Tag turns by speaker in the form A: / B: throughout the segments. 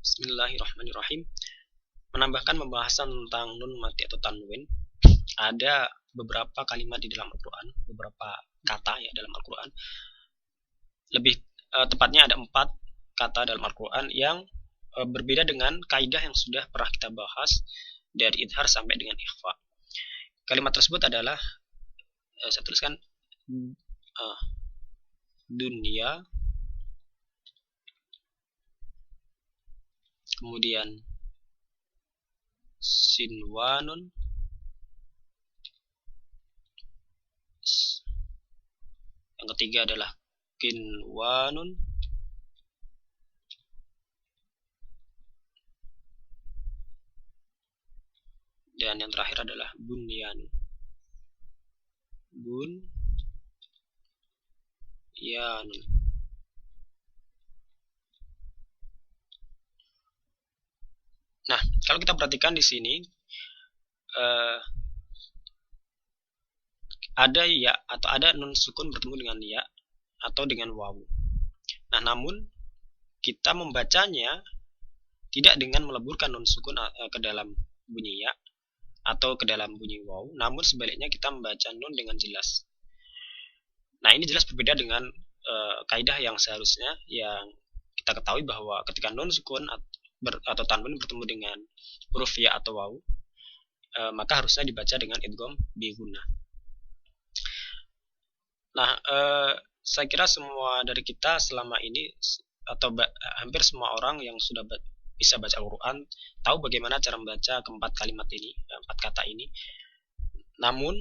A: Bismillahirrahmanirrahim. Menambahkan pembahasan tentang nun mati atau tanwin, ada beberapa kalimat di dalam Al-Quran, beberapa kata ya dalam Al-Quran. Lebih tepatnya ada 4 kata dalam Al-Quran yang berbeda dengan kaidah yang sudah pernah kita bahas dari idhar sampai dengan ikhfa. Kalimat tersebut adalah saya tuliskan dunia, kemudian sinwanun, yang ketiga adalah kinwanun, dan yang terakhir adalah bunyanun. Nah, kalau kita perhatikan di sini ada ya atau ada nun sukun bertemu dengan ya atau dengan wawu. Nah, namun kita membacanya tidak dengan meleburkan nun sukun ke dalam bunyi ya atau ke dalam bunyi wawu, namun sebaliknya kita membaca nun dengan jelas. Nah, ini jelas berbeda dengan kaidah yang seharusnya yang kita ketahui bahwa ketika nun sukun atau tanwin bertemu dengan huruf ya atau wawu, maka harusnya dibaca dengan idgham bi gunnah. Nah, saya kira semua dari kita selama ini atau hampir semua orang yang sudah bisa baca Al-Quran tahu bagaimana cara membaca keempat kalimat ini, 4 kata ini. Namun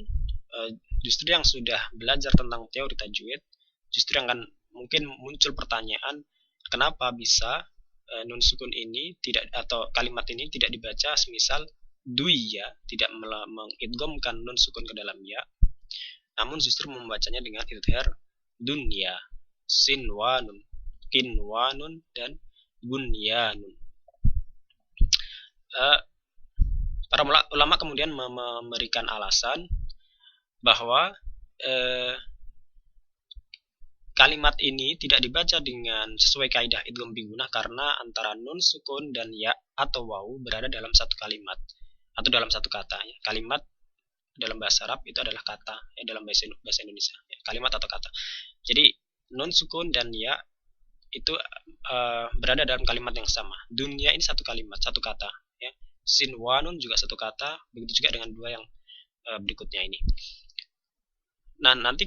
A: justru yang sudah belajar tentang teori tajwid, justru yang akan mungkin muncul pertanyaan, kenapa bisa nun sukun ini tidak atau kalimat ini tidak dibaca semisal duya, tidak mengidghamkan nun sukun ke dalam ya, namun justru membacanya dengan idhar dunya, sinwanun, kinwanun, dan bunyanun. Para ulama kemudian memberikan alasan bahwa kalimat ini tidak dibaca dengan sesuai kaidah idgham bi gunnah karena antara nun sukun dan ya atau wawu berada dalam satu kalimat atau dalam satu kata ya. Kalimat dalam bahasa Arab itu adalah kata ya, dalam bahasa Indonesia ya, kalimat atau kata. Jadi nun sukun dan ya itu berada dalam kalimat yang sama. Dunia ini satu kalimat, satu kata ya. Sinwanun juga satu kata, begitu juga dengan dua yang berikutnya ini. Nah, nanti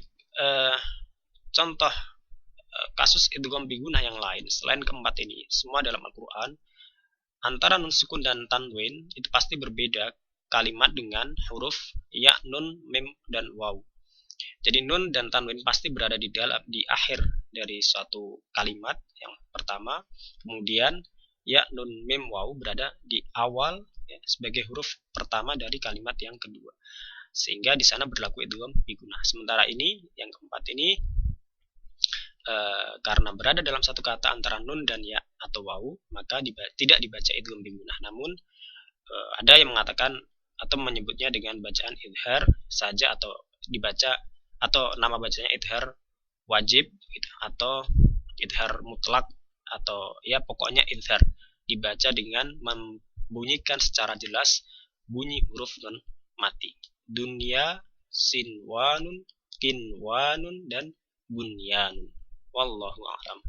A: contoh kasus idgham bi gunnah yang lain selain keempat ini, semua dalam Al-Quran, antara nun sukun dan tanwin itu pasti berbeda kalimat dengan huruf ya, nun, mim, dan waw. Jadi nun dan tanwin pasti berada di akhir dari suatu kalimat yang pertama, kemudian ya, nun, mim, waw berada di awal ya, sebagai huruf pertama dari kalimat yang kedua, sehingga di sana berlaku idgham bi gunnah. Sementara ini yang keempat ini karena berada dalam satu kata antara nun dan ya atau wawu, maka tidak dibaca idgham bi gunnah. Namun ada yang mengatakan atau menyebutnya dengan bacaan idhar saja, atau dibaca atau nama bacanya idhar wajib gitu, atau idhar mutlak, atau ya pokoknya idhar dibaca dengan membunyikan secara jelas bunyi huruf nun mati. Dunya, sinwanun, kinwanun, dan bunyanun. Wallahu a'lam.